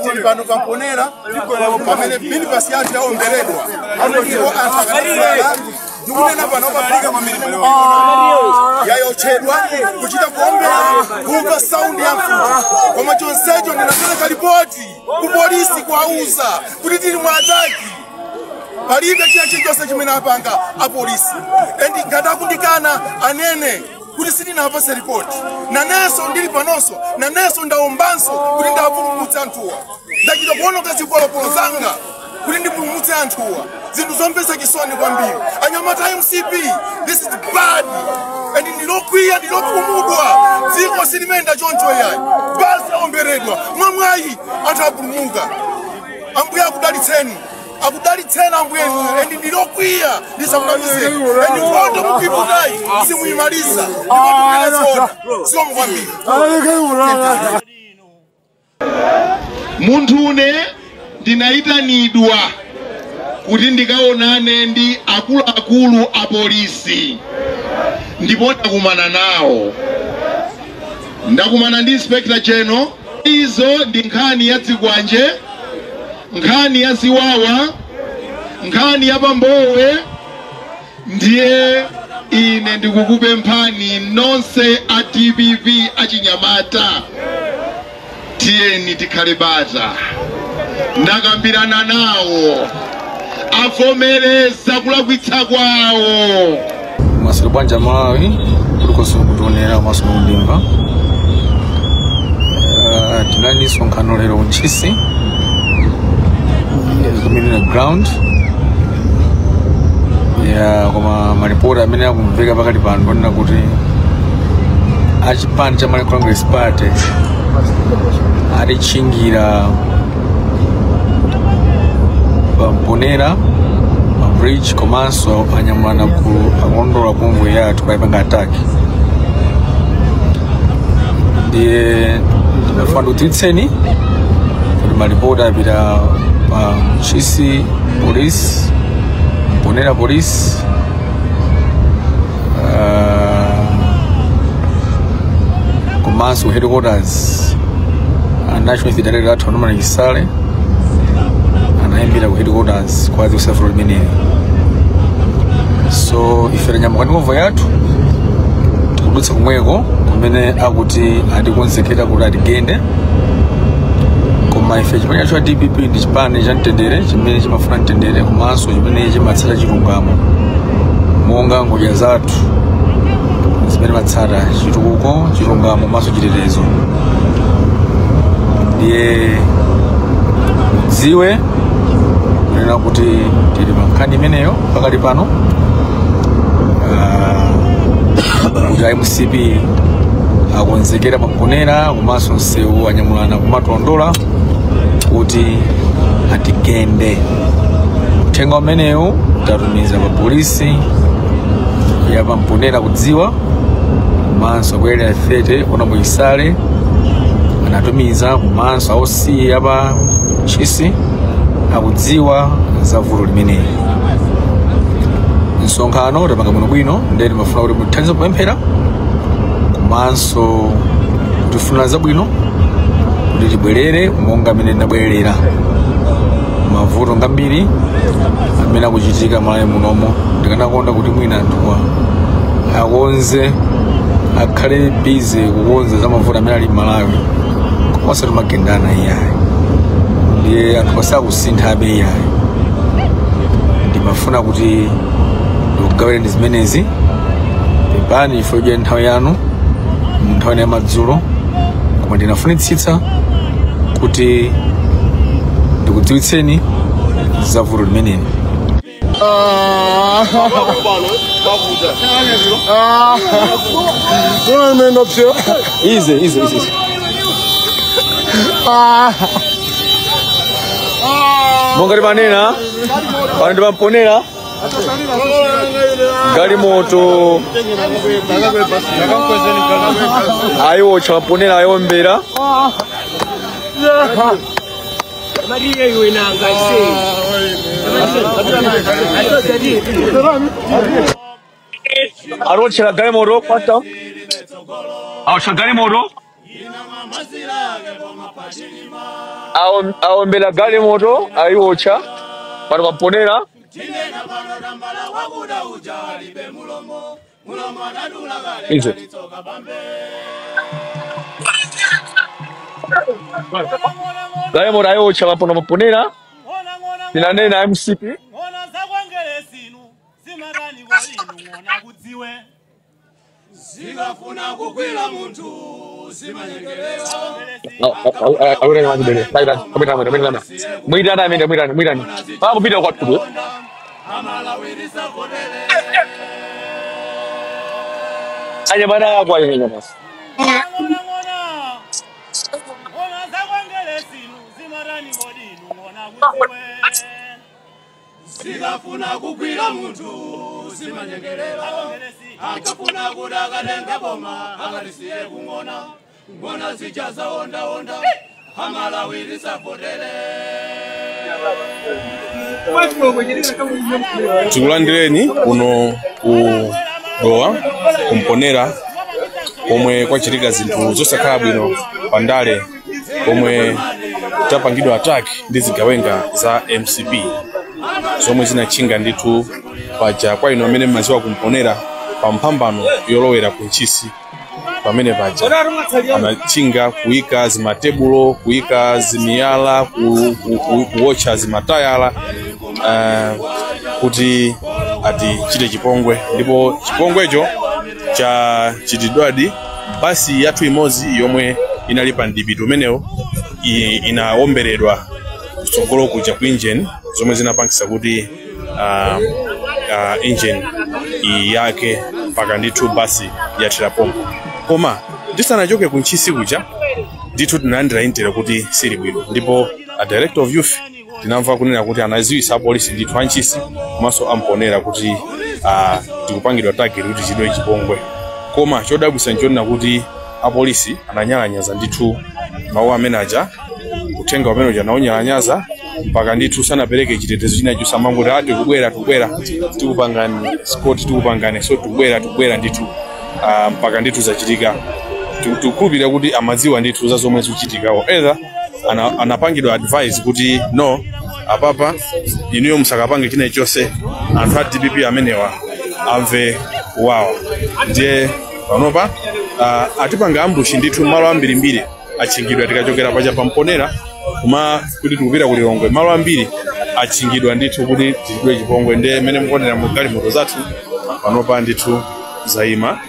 Tilipano Pamponera, pamene bili pasiati yao mberedwa. Ano ndiwo antakanisa. Nukunena pano pabrika mamilimu. Yayo chedwa, kuchita kuombe, kuka sound ya mfuta. Kwa machonsejo ninasema kalipoti, kupolisi kwa uza, kutitiri mwataki. Palibe kia chijose chimena panga, apolisi. Endi gada kundikana, anene, kulisini na hapase report. Na neso ndili panoso, na neso ndaombanso, kulinda hapuru mutantua. Ndakito kuono kasi kwa polozanga, kulindi mutantua. Zindu zompesa kiswani kwa mbili. Anyamata MCP, this is bad. Endi nilokuia, nilokumudwa. Ziko sinimenda joncho yai. Basi omberedwa. Mwamwahi, atapurumuga. Ambuya kudali teni. Akudali tena ambwenu, endi nilokuia, nisamkamize. Endi mwoto mkibunai, simuimaliza. Niwoto mwenezona, sio mwambi. Muntune, dinaita nidwa. Kutindika onane ndi akulu apolisi. Ndipota kumana nao. Ndakumana ndi Inspector General. Izo ndi nkhani ya Tsigwanje. Nkhani ya Ziwawa, nkhani ya Pambowe, ndiye ine ndikukupe mphani nonse a TPP achinyamata. Tiyeni tikhale bata. Ndakambirana nawo. Avomereza kulakwitsa kwawo. Masulu bwanja Malawi, kuliko kutonera masulu mdimba. Tinani sonkano lero unchisi. Community ground. Ya kama maripota amene akumveka pakati pano na kuti achipani cha Malawi Congress Party alichingira Pamponera bridge komanso anyamulana ku akondola kumvu yathu paipanga ataki. Ndiye ndimafuna kutitseni kuti maripota apita Chisi Police, Pamponera Police, Komanso headquarters, National Federal Autonomous Isale, anaimbira ku headquarters kwa Joseph Rodmini. So ifere nyamukani kumva yathu tikudutsa kumweko kumene akuti atikonzekera kuti atigende. Koma ife chipani cha DPP ndi chipani cha mtendere chimene chimafuna mtendere komanso chimene chimatsata chilungamo monga ngoja zathu zimene matsata chitukuko chilungamo komanso chitetezo. Ndiye dziwe kunena kuti tili pankhani imeneyo pakali pano kuti MCP akonzekera Pamponera komanso msewu anyamulana kumatondola kuti atigende. Uthenga umenewu tatumiza pa polisi ya Pamponera kudziwa komanso kwelera 30 ona muisale anatumiza komanso ausi yapa Chisi akudziwa za vuto limeneli. Nsonkhano tapanga bwino ndeni mafuna kuti muthandize kupemphera komanso kutifuna zabwino kuti tibwerere monga amene ndabwerera. Mavuto ngambiri amene akuchitika Malawi munomo ndikanakonda kuti mwina anthuwa akonze akhale busy kukonza za mavuto amene ali Malawi komanso timagendana iyayi. Ndiye anthu pasakusintha abe iyayi. Ndimafuna kuti ndikugawire ndi zimenezi pepani ifo ija nthawi yanu nthawi ya madzulo, koma ndinafunitsitsa kuti ndikudziwitseni za vuto limeneli. Easy. Monga manena pano Pamponera gali moto ayo Pamponera ayombera Maria yuenanga aro chagale moto pata au chagale moto aombera galimoto ayiwocha pano pamponera izo galimoto ayiwocha pano pamponera tinanena MCP Zigafuna kukwila muntu simanyengelewa. Mwirani. Babu bida kwa tudu. Anya bana kwa yeye basi. Zigafuna kukwila muntu simanyengelewa. Akafuna kudagadenge boma akalisiye kungona zijaza onda amalawirisa fotele. Tikulandireni kuno ku Dowa kumponera omwe kwachitika zinthu zosakhala bwino pandale omwe tapangidwa attack ndi zigawenga za MCP zomwe zinachinga ndithu paja kwa ino amene mmaziwa kumponera pampambano yolowera kunchisi pamene paja anachinga kuyika zimatebulo kuyika zimiyala kuwotcha zimatayala kuti ati chite chipongwe ndipo chipongwecho cha chitidwadi basi yathu imodzi yomwe inali pa mdipiti umenewo inaomberedwa kutsogolo kuja ku engine zomwe zinapangisa kuti engine yake mpaka ndithu basi yathira pompo koma tisanachoke kunchisi kuja ndithu tinalandira intere kuti sili bwino ndipo a director of youth tinamva kunena kuti anaziwisa apolisi ndithu anchisi komanso amponera kuti tikupangidwa target kuti chidwe chipongwe koma chodabwisa nchonena kuti apolisi ananyalanyaza ndithu mawu amene aja kutenga umene uja naonyalanyaza mpaka ndithu sanapereke chitetezo chinacho samango ati kubwera tikupangani Scott tikupangani so tubwera ndithu mpaka ndithu zachitika tukukhulupirira kuti amadziwa ndithu za zomwe zikuchitikawo either anapangidwa advice kuti no apapa inuyo musakapange china chose anthu a DPP amenewa amve kuwawa ndiye panopa atipanga ambushi ndithu malo ambirimbiri achingidwa tikachokera paja pamponera kuma kuti tikupita ku Lilongwe malo ambiri achingidwa ndithu kuti tichidwe chipongwe ndiye mene mukonera mu galimoto zathu panopa ndithu zaima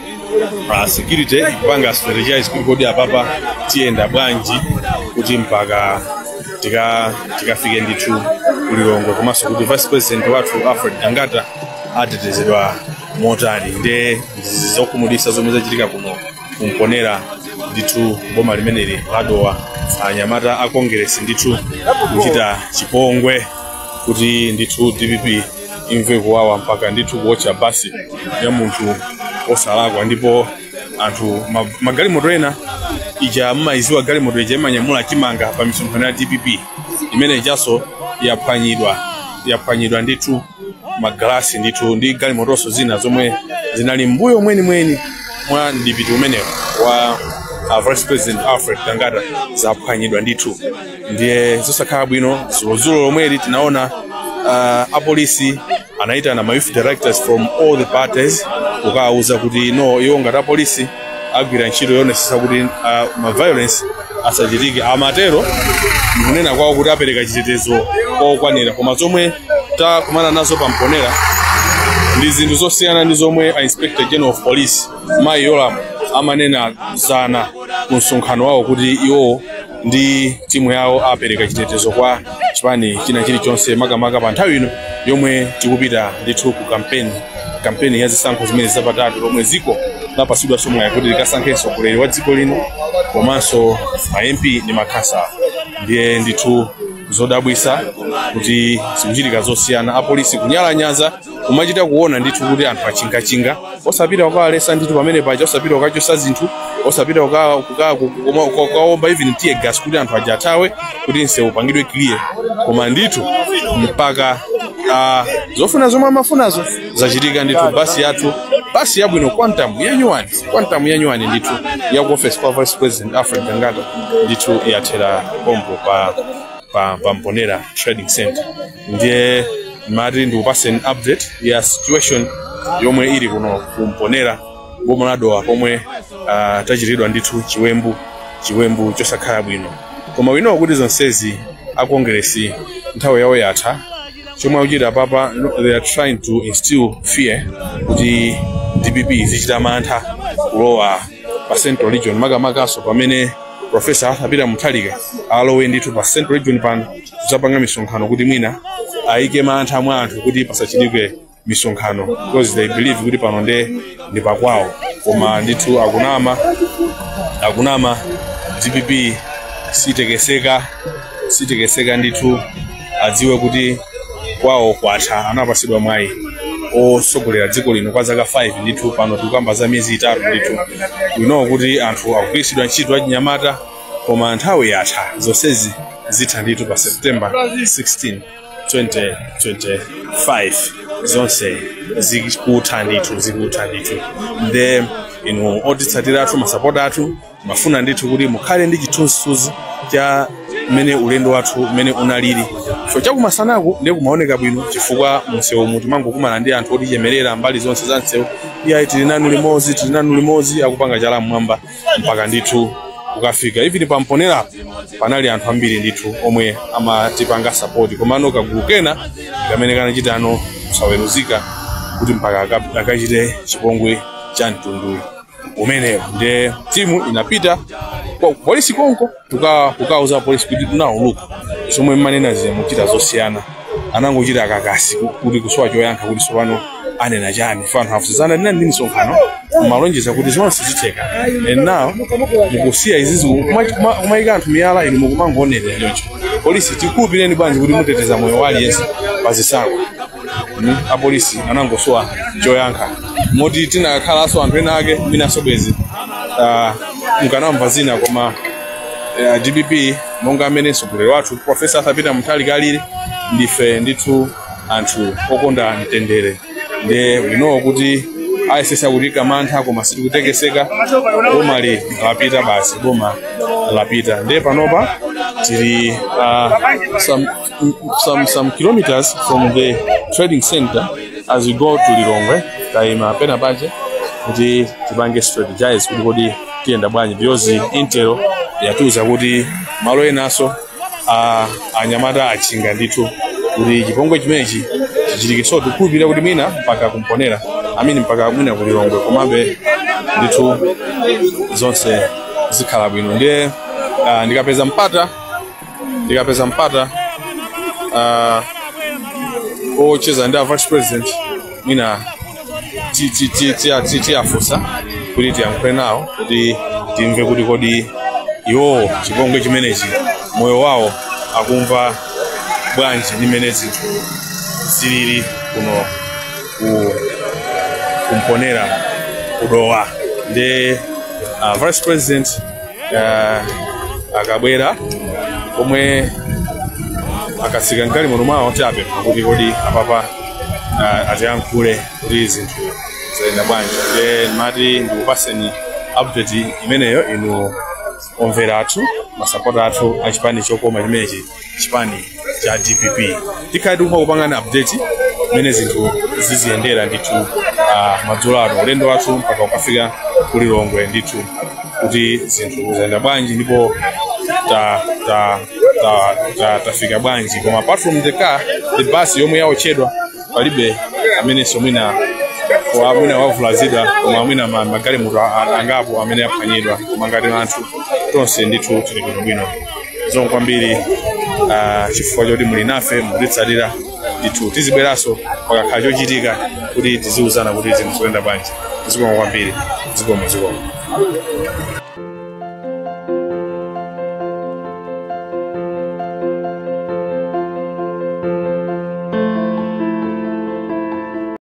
security panga strategize kuti kodi apapa tienda bwanji kuti mpaka tikafike ndithu ku Lilongwe komanso kuti vice president wathu Alfred Dangata atetezedwa motani ndiye zokumudisa zomwe zachitika kuno kumponera ndithu boma limeneli la Dowa anyamata a Congress ndithu kuchita chipongwe kuti ndithu DPP imve kuwawa mpaka ndithu kuwotcha basi ya munthu osalakwa ndipo anthu magalimoto ena ija maiziwa galimoto ija imanyamula chimanga pa misonkhano ya DPP imene jaso yaphwanyidwa ndithu magalasi ndithu ndi galimotoso zina zomwe zinali mbuyo mweni mwa mdipiti umenewo wa Vice President Alfred Dangata zaphwanyidwa ndithu ndiye zosakhala bwino zulo lomweli tinaona apolisi anaitana ma youth directors from all the parties ukawuza kuti no iwo ngati apolisi agwira ntchito yonesesa kuti ma violence asachitike amatero kunena kwawo kuti apereka chitetezo okwanira koma zomwe takumana nazo pamponera ndi zinthu zosiyana ndi zomwe a Inspector General of Police Mai Yolam amanena zana ku msonkhano wawo kuti iwo ndi timu yawo apereka chitetezo kwa chipani china chilichonse makamaka pa nthawi ino yomwe tikupita ndithu ku kampeni ya zisankho zimene zapatatu lomwe ziko lapasidwa somwe kuti likasankhenso mtsogoleri wa dziko lino komanso ma MP ndi makhansala ndiye ndithu zodabwisa kuti zikuchitika zosiyana apolisi kunyalanyaza kumachita kuona ndithu kuti anthu achinga osapita ukawalesa ndithu pamene paja osapita ukachosa zinthu osapita ukaomba even tear gas kuti anthu aja athawe kuti nsewu upangidwe clear koma ndithu mpaka zofuna zomwe amafunazo zachitika ndithu basi yathu basi yabwino quantum yanyuwani ndithu ya office kwa Vice President Alfred Kangata ndithu yathera pompo pa Mponera Trading Center. Ndiye mari ndikupase an update ya situation yomwe ili kuno kumponera boma la Dowa pomwe tachiridwa ndithu chiwembu chosakhala bwino. Koma wino kuti zonsezi akongresi nthawi yawo yatha chomwe akuchita papa they are trying to instill fear kuti DPP zichita mantha kulowa pa Central Region makamakaso pamene Professor Arthur Mutharika alowe ndithu pa Central Region pano zapanga misonkhano kuti mwina aike mantha mwa anthu kuti pasachitike misonkhano because they believe kuti pano ndi pakwawo. Koma ndithu akunama DPP sitekeseka ndithu adziwe kuti kwawo kwatha anapasidwa mwayi osogolera dziko lino kwa zaka 5 ndithu pano tikukamba za miyezi 3 ndithu. Wino kuti anthu akugwiritsidwa ntchito achinyamata koma nthawi yatha zonsezi zitha ndithu pa September 16 2025 zonse zikutha ndithu nde otitsatira athu masapota athu mafuna ndithu kuti mukhale ndi chithunzithunzi cha mene ulendo wathu mene unalili so chakumasanaku ndiye kumaoneka bwino chifukwa msewu muti mangokumana ndi anthu otichemerera mbali zonse za msewu iya tili nanu limodzi akupanga chala mmwamba mpaka ndithu ukafika hivi pa Mponera panali anthu ambiri ndithu omwe amatipanga support komano kagulu kena kamene kanachitano kusaweruzika kuti mpaka akachite chipongwe cha mtundu umeneyo. Nde timu inapita kwa polisi konko tukauza polisi kuti tunauluka somwe manena zimuchita zosiyana anangochita kakasi kuti kusowa choyankha kuti sowano anena chani fano hafuzana ndi misonkhano malonjeza kuti zonse zitheka and now mukusiya izizi kumaika anthu miyala inu mukumangonera choncho polisi tikupireni bwanji kuti muteteza moyo wali yense pazisango apolisi anangosowa choyankha moti tinakhalanso anthu ena ake minasobwezi mkanamva zina koma DPP monga amene mtsogoleri wathu Professor Arthur Mutharika alili ndife ndithu anthu okonda mtendere. Nde wino kuti ayesesa kutika mantha koma sitikutekeseka boma lapita basi boma lapita. Nde panopa tili some kilometers from the trading center as we go to Lilongwe taima pena pache kuti tipange strategize kuti tienda bwanji because intero yatuza kuti malo enaso anyamata achinga ndithu kuti chipongwe chimenechi chichitike so tikupira kuti mina mpaka kumponera mpaka mwina ku Lilongwe komabe ndithu zonse zikhala bwino. Ndiye ndikapeza mpata ocheza ndi Vice President mina tiafusa kuti tiyankhule nawo kuti timve kuti kodi iwo chipongwe chimenechi moyo wawo akumva bwanji ndi menezi zilili kuno kumponera kudowa. Nde Vice President akabwera komwe akatsika nkali muno mwawo chape kuti kodi apapa atiyankhule kuti zinthu zayenda bwanji. Nde mati ndikupaseni update imeneyo inu omvera athu masapota athu achipani chokoma chimenechi chipani cha DPP tikhali tikupangana update mene zinthu ziziyendera ndithu madzulo ano ulendo wathu mpaka ukafika ku Lilongwe ndithu kuti zinthu zayenda bwanji ndipo tafika bwanji. Koma apart from the car the bus yomwe yaochedwa palibe amene somwina wavulazidwa koma mwina magari mutu angapo amene aphwanyidwa koma ngati anthu tonse ndithu tili bwino zomwe kwambiri chifukwa choti muli nafe mutitsatira ndithu tizibweranso pakakhala chochitika kuti tiziuzana kuti zinthu zikuyenda bwanji. Zikomo kwambiri. Zikomo.